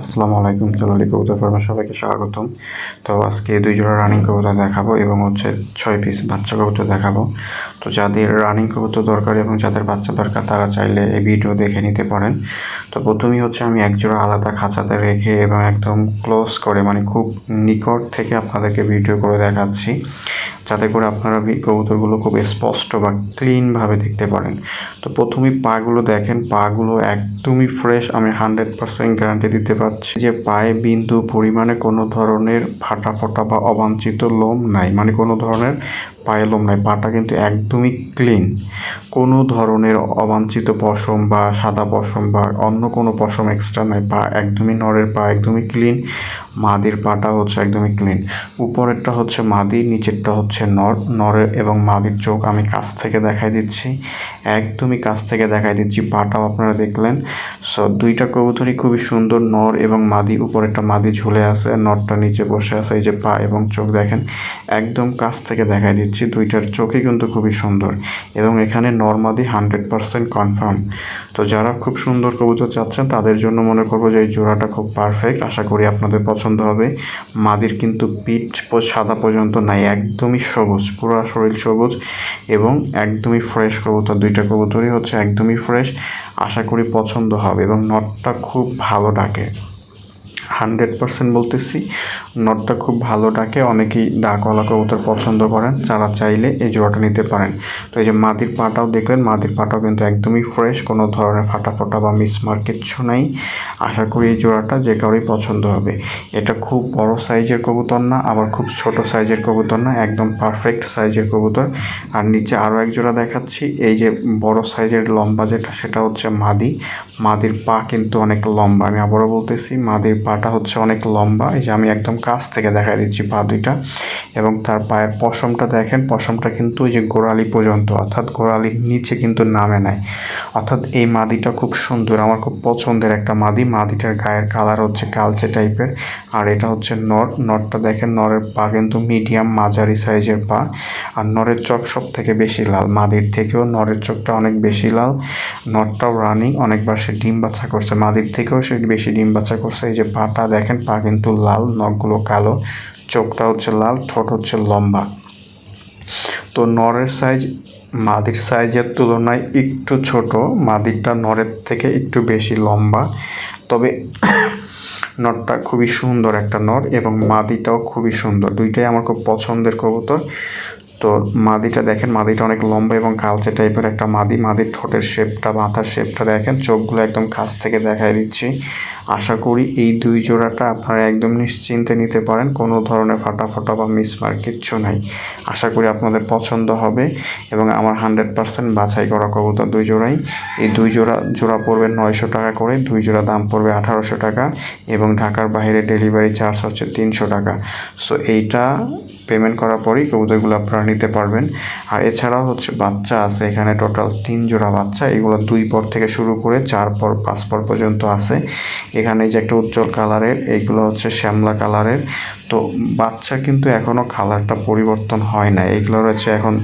আসসালামু আলাইকুম। জালালী কবুতর ফার্মে সবাইকে স্বাগতম। তো আজকে 2 জোড়া রানিং কবুতর দেখাবো এবং 6 পিস বাচ্চা কবুতর দেখাবো। তো যাদের রানিং কবুতর দরকার এবং যাদের বাচ্চা দরকার তারা চাইলে এই ভিডিও দেখে নিতে পারেন। তো প্রথমেই আমি এক জোড়া আলাদা খাঁচাতে রেখে এবং একদম ক্লোজ করে খুব নিকট থেকে আপনাদেরকে ভিডিও করে দেখাচ্ছি, যাতে করে আপনারা কবুতরগুলো খুব স্পষ্ট বা ক্লিনভাবে দেখতে পারেন। তো প্রথমেই পাগুলো দেখেন, পাগুলো একদমই ফ্রেশ। আমি 100% গ্যারান্টি দিতে পারছি যে পায়ে বিন্দু পরিমাণে কোনো ধরনের ফাটা ফোটা বা অবাঞ্ছিত লোম নাই, কোনো ধরনের পায়ে লোম নাই। পাটা কিন্তু একদমই ক্লিন, কোনো ধরনের অবাঞ্ছিত পশম বা সাদা পশম বা অন্য কোনো পশম এক্সট্রা নাই। পা একদমই নরের পা একদমই ক্লিন, মাদির পাটা একদমই ক্লিন। উপরেরটা মাদি, নিচেরটা নরের এবং মাদির চোখ আমি কাছ থেকে দেখাই দিচ্ছি, একদমই কাছ থেকে দেখাই দিচ্ছি। পাটাও আপনারা দেখলেন। সো দুইটা কবুতরই খুবই সুন্দর, নর এবং মাদি। উপরেরটা মাদি ঝুলে আছে, নরটা নিচে বসে আছে। এই যে পা এবং চোখ দেখেন, একদম কাছ থেকে দেখাই দিচ্ছি। দুইটার চোখই কিন্তু খুবই সুন্দর এবং এখানে নর মাদি 100% কনফার্ম। তো যারা খুব সুন্দর কবুতর চাচ্ছেন তাদের জন্য মনে করবো যে এই জোড়াটা খুব পারফেক্ট। আশা করি আপনাদের পছন্দ হবে। মাদির কিন্তু পিঠ সাদা পর্যন্ত নাই, একদমই সবুজ, পুরো শরীর সবুজ এবং একদমই ফ্রেশ কবুতর। দুইটা কবুতরই একদমই ফ্রেশ। আশা করি পছন্দ হবে এবং নটটা খুব ভালো ডাকে, 100% বলতেছি। নটটা খুব ভালো ডাকে, অনেকেই ডাকওয়ালা কবুতর পছন্দ করেন, যারা চাইলে এই জোড়াটা নিতে পারেন। তো এই যে মাদির পাটাও দেখলেন, মাদির পাটাও কিন্তু একদমই ফ্রেশ, কোনো ধরনের ফাটা ফোটা বা মিসমার্ক কিচ্ছু নাই। আশা করি এই জোড়াটা যে কারোই পছন্দ হবে। এটা খুব বড় সাইজের কবুতর না, আবার খুব ছোট সাইজের কবুতর না, একদম পারফেক্ট সাইজের কবুতর। আর নিচে আরও এক জোড়া দেখাচ্ছি। এই যে বড় সাইজের লম্বা যেটা, সেটা মাদি। মাদির পা কিন্তু অনেক লম্বা। আমি আবারও বলতেছি, মাদির পাটা অনেক লম্বা। এই যে আমি একদম কাছ থেকে দেখা দিচ্ছি পা দুইটা এবং তার পায়ের পশমটা দেখেন। পশমটা কিন্তু ওই যে গোড়ালি পর্যন্ত, অর্থাৎ গোড়ালির নিচে কিন্তু নামে নাই। অর্থাৎ এই মাদিটা খুব সুন্দর, আমার খুব পছন্দের একটা মাদি। মাদিটার গায়ের কালার কালচে টাইপের। আর এটা নরটা দেখেন, নরের পা কিন্তু মিডিয়াম মাঝারি সাইজের পা। আর নরের চোখ সব থেকে বেশি লাল, মাদির থেকেও নরের চোখটা অনেক বেশি লাল। নরটাও রানিং, অনেকবার সে ডিম বাচ্চা করছে, মাদির থেকেও সে বেশি ডিম বাচ্চা করছে। এই যে পাটা দেখেন, পা কিন্তু লাল, নখগুলো কালো, চোখটা লাল, ঠোঁট লম্বা। তো নরের সাইজ মাদির সাইজের তুলনায় একটু ছোট, মাদিরটা নরের থেকে একটু বেশি লম্বা। তবে নরটা খুবই সুন্দর একটা নর এবং মাদিটাও খুবই সুন্দর। দুইটাই আমার খুব পছন্দের কবুতর। তো মাদিটা দেখেন, মাদিটা অনেক লম্বা এবং কালচে টাইপের একটা মাদি। মাদির ঠোঁটের শেপটা, মাথার শেপটা দেখেন, চোখগুলো একদম কাছ থেকে দেখাই দিচ্ছি। আশা করি এই দুই জোড়াটা আপনারা একদম নিশ্চিন্তে নিতে পারেন, কোনো ধরনের ফাটা ফোটা বা মিসমার্ক কিচ্ছু নাই। আশা করি আপনাদের পছন্দ হবে এবং আমার 100% বাছাই করা কবুতর দুই জোড়াই। এই দুই জোড়া পড়বে 900 টাকা করে, দুই জোড়া দাম পড়বে 1800 টাকা এবং ঢাকার বাইরে ডেলিভারি চার্জ 300 টাকা। সো এইটা পেমেন্ট করার পরেই কবুতরগুলো আপনারা নিতে পারবেন। আর এছাড়াও বাচ্চা আছে এখানে টোটাল 3 জোড়া বাচ্চা। এগুলো 2 পর থেকে শুরু করে 4 পর 5 পর পর্যন্ত আছে। এখানে যে একটা উজ্জ্বল কালারের, এইগুলো শ্যামলা কালারের। তো বাচ্চা কিন্তু এখনও কালারটা পরিবর্তন হয় না, এগুলো এখন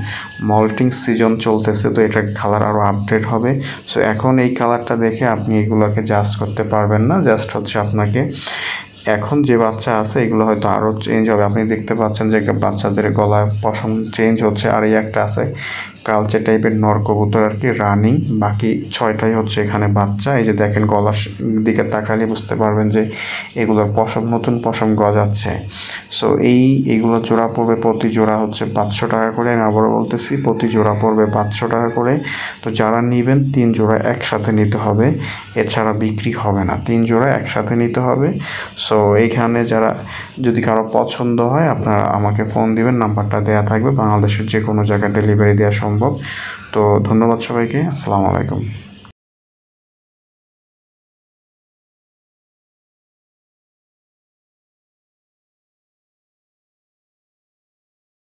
মল্টিং সিজন চলতেছে, তো এটার কালার আরও আপডেট হবে। সো এখন এই কালারটা দেখে আপনি এগুলোকে জাজ করতে পারবেন না। জাস্ট আপনাকে এখন যে বাচ্চা আছে এগুলো হয়তো আরও চেঞ্জ হবে। আপনি দেখতে পাচ্ছেন যে বাচ্চাদের গলায় পশম চেঞ্জ হচ্ছে। আর এই একটা আছে কালচে টাইপের নর কবুতর আর কি, রানিং। বাকি 6টাই এখানে বাচ্চা। এই যে দেখেন, গলার দিকে তাকালে বুঝতে পারবেন যে এগুলোর পশম, নতুন পশম গজাচ্ছে। সো এইগুলো জোড়া পড়বে, প্রতি জোড়া 500 টাকা করে। আমি আবারও বলতেছি, প্রতি জোড়া পড়বে 500 টাকা করে। তো যারা নেবেন 3 জোড়া একসাথে নিতে হবে, এছাড়া বিক্রি হবে না। 3 জোড়া একসাথে নিতে হবে। সো এইখানে যদি কারো পছন্দ হয় আপনারা আমাকে ফোন দিবেন, নাম্বারটা দেওয়া থাকবে। বাংলাদেশের যে কোনো জায়গায় ডেলিভারি দেওয়া সম্ভব। তো ধন্যবাদ সবাইকে, আসসালামু আলাইকুম।